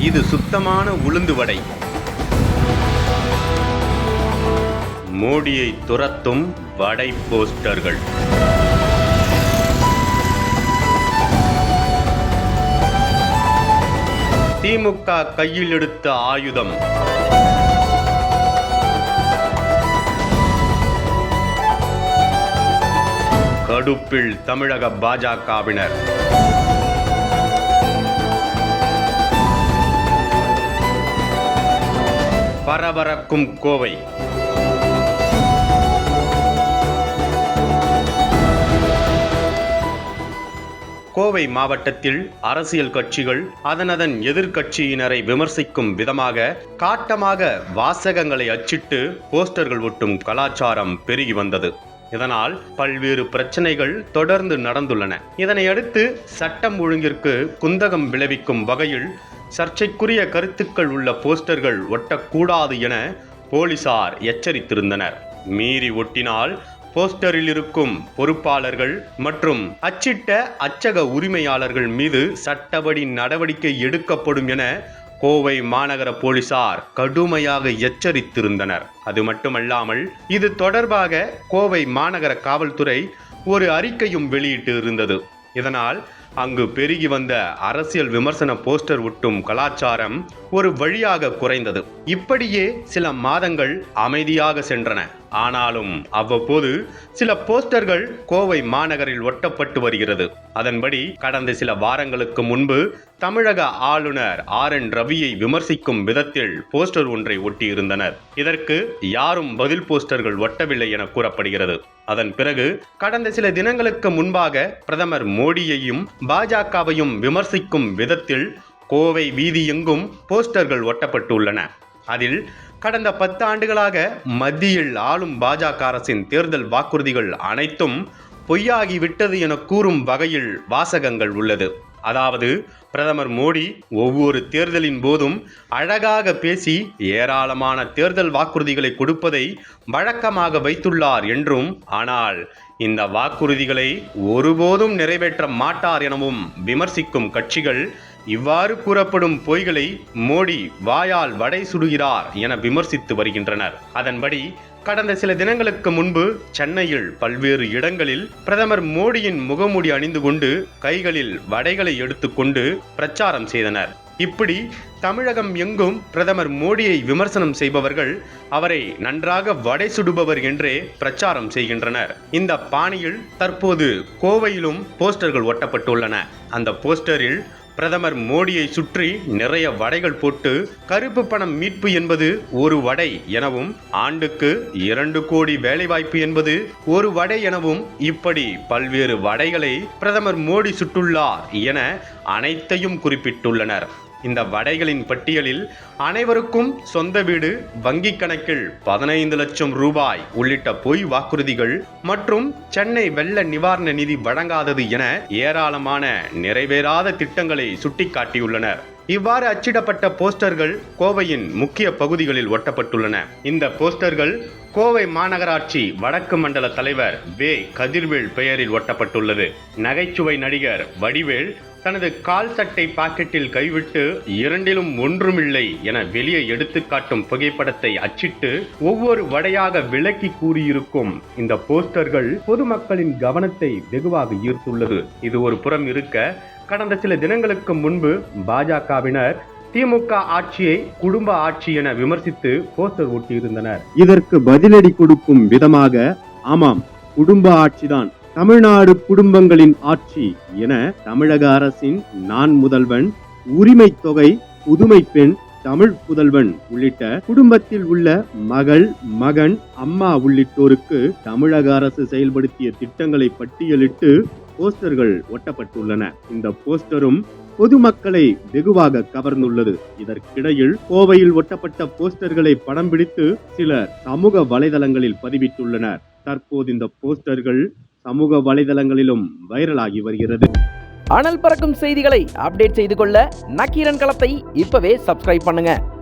இது சுத்தமான உளுந்து வடை. மோடியை துரத்தும் வடை போஸ்டர்கள். திமுக கையில் எடுத்த ஆயுதம். கடுப்பில் தமிழக பாஜகவினர். பரபரக்கும் கோவை. கோவை மாவட்டத்தில் அரசியல் கட்சிகள் அதனதன் எதிர்க்கட்சியினரை விமர்சிக்கும் விதமாக காட்டமாக வாசகங்களை அச்சிட்டு போஸ்டர்கள் ஒட்டும் கலாச்சாரம் பெருகி வந்தது. இதனால் பல்வேறு பிரச்சனைகள் தொடர்ந்து நடந்துள்ளன. இதனையடுத்து சட்டம் ஒழுங்கிற்கு குந்தகம் விளைவிக்கும் வகையில் சர்ச்சைக்குரிய கருத்துக்கள் உள்ள போஸ்டர்கள் ஒட்டக்கூடாது என போலீசார் எச்சரித்திருந்தனர். மீறி ஒட்டினால் போஸ்டரில் இருக்கும் பொறுப்பாளர்கள் மற்றும் அச்சிட்ட அச்சக உரிமையாளர்கள் மீது சட்டப்படி நடவடிக்கை எடுக்கப்படும் என கோவை மாநகர போலீசார் கடுமையாக எச்சரித்திருந்தனர். அது மட்டுமல்லாமல் இது தொடர்பாக கோவை மாநகர காவல்துறை ஒரு அறிக்கையும் வெளியிட்டு இருந்தது. இதனால் அங்கு பெருகி வந்த அரசியல் விமர்சன போஸ்டர் ஒட்டும் கலாச்சாரம் ஒரு வழியாக குறைந்தது. இப்படியே சில மாதங்கள் அமைதியாக சென்றன. ஆனாலும் அவ்வப்போது சில போஸ்டர்கள் கோவை மாநகரில் ஒட்டப்பட்டு வருகிறது. அதன்படி கடந்த சில வாரங்களுக்கு முன்பு தமிழக ஆளுநர் RN ரவியை விமர்சிக்கும் விதத்தில் போஸ்டர் ஒன்றை ஒட்டியிருந்தனர். இதற்கு யாரும் பதில் போஸ்டர்கள் ஒட்டவில்லை என கூறப்படுகிறது. அதன் பிறகு கடந்த சில தினங்களுக்கு முன்பாக பிரதமர் மோடியையும் பாஜகவையும் விமர்சிக்கும் விதத்தில் கோவை வீதி எங்கும் போஸ்டர்கள் ஒட்டப்பட்டுள்ளன. அதில் கடந்த 10 ஆண்டுகளாக மத்தியில் ஆளும் பாஜக அரசின் தேர்தல் வாக்குறுதிகள் அனைத்தும் பொய்யாகிவிட்டது என கூறும் வகையில் வாசகங்கள் உள்ளது. அதாவது பிரதமர் மோடி ஒவ்வொரு தேர்தலின் போதும் அழகாக பேசி ஏராளமான தேர்தல் வாக்குறுதிகளை கொடுப்பதை வழக்கமாக வைத்துள்ளார் என்றும், ஆனால் இந்த வாக்குறுதிகளை ஒருபோதும் நிறைவேற்ற மாட்டார் எனவும் விமர்சிக்கும் கட்சிகள் இவ்வாறு கூறப்படும் பொய்களை மோடி வாயால் வடை சுடுகிறார் என விமர்சித்து வருகின்றனர். அதன்படி கடந்த சில தினங்களுக்கு முன்பு சென்னையில் பல்வேறு இடங்களில் பிரதமர் மோடியின் முகமூடி அணிந்து கொண்டு கைகளில் வடைகளை எடுத்துக்கொண்டு பிரச்சாரம் செய்தனர். இப்படி தமிழகம் எங்கும் பிரதமர் மோடியை விமர்சனம் செய்பவர்கள் அவரை நன்றாக வடை சுடுபவர் என்றே பிரச்சாரம் செய்கின்றனர். இந்த பாணியில் தற்போது கோவையிலும் போஸ்டர்கள் ஒட்டப்பட்டுள்ளன. அந்த போஸ்டரில் பிரதமர் மோடியை சுற்றி நிறைய வடைகள் போட்டு கருப்பு பணம் மீட்பு என்பது ஒரு வடை எனவும், ஆண்டுக்கு 2 கோடி வேலைவாய்ப்பு என்பது ஒரு வடை எனவும், இப்படி பல்வேறு வடைகளை பிரதமர் மோடி சுட்டுள்ளார் என அனைத்தையும் குறிப்பிட்டுள்ளனர். இந்த வடைகளின் பட்டியலில் அனைவருக்கும் சொந்த வீடு, வங்கி கணக்கில் 15 லட்சம் ரூபாய் உள்ளிட்ட பொய் வாக்குறுதிகள் மற்றும் சென்னை வெள்ள நிவாரண நிதி வழங்காதது என ஏராளமான நிறைவேறாத திட்டங்களை சுட்டிக்காட்டியுள்ளனர். இவ்வாறு அச்சிடப்பட்ட போஸ்டர்கள் கோவையின் முக்கிய பகுதிகளில் ஒட்டப்பட்டுள்ளன. இந்த போஸ்டர்கள் கோவை மாநகராட்சி வடக்கு மண்டல தலைவர் வே. கதிர்வேல் பெயரில் ஒட்டப்பட்டுள்ளது. நகைச்சுவை நடிகர் வடிவேல் தனது கால் சட்டை பாக்கெட்டில் கைவிட்டு 2லும் ஒன்றுமில்லை என வெளியே எடுத்து காட்டும் புகைப்படத்தை அச்சிட்டு ஒவ்வொரு வடையாக விளக்கி கூறியிருக்கும் இந்த போஸ்டர்கள் பொதுமக்களின் கவனத்தை வெகுவாக ஈர்த்துள்ளது. இது ஒரு புறம் இருக்க, கடந்த சில தினங்களுக்கு முன்பு பாஜகவினர் திமுக ஆட்சியை குடும்ப ஆட்சி என விமர்சித்து போஸ்டர் ஒட்டியிருந்தனர். இதற்கு பதிலடி கொடுக்கும் விதமாக, ஆமாம், குடும்ப ஆட்சிதான், தமிழ்நாடு குடும்பங்களின் ஆட்சி என தமிழக அரசின் நான் முதல்வன், உரிமை தொகை, புதுமை பெண், தமிழ் புதல்வன் உள்ளிட்ட குடும்பத்தில் உள்ள மகள், மகன், அம்மா உள்ளிட்டோருக்கு தமிழக அரசு செயல்படுத்திய திட்டங்களை பட்டியலிட்டு போஸ்டர்கள் ஒட்டப்பட்டுள்ளன. இந்த போஸ்டரும் பொதுமக்களை வெகுவாக கவர்ந்துள்ளது. இதற்கிடையில் கோவையில் ஒட்டப்பட்ட போஸ்டர்களை படம் பிடித்து சிலர் சமூக வலைதளங்களில் பதிவிட்டுள்ளனர். தற்போது இந்த போஸ்டர்கள் சமூக வலைதளங்களிலும் வைரலாகி வருகிறது. அனல் பறக்கும் செய்திகளை அப்டேட் செய்து கொள்ள நக்கீரன் களத்தை இப்பவே சப்ஸ்கிரைப் பண்ணுங்க.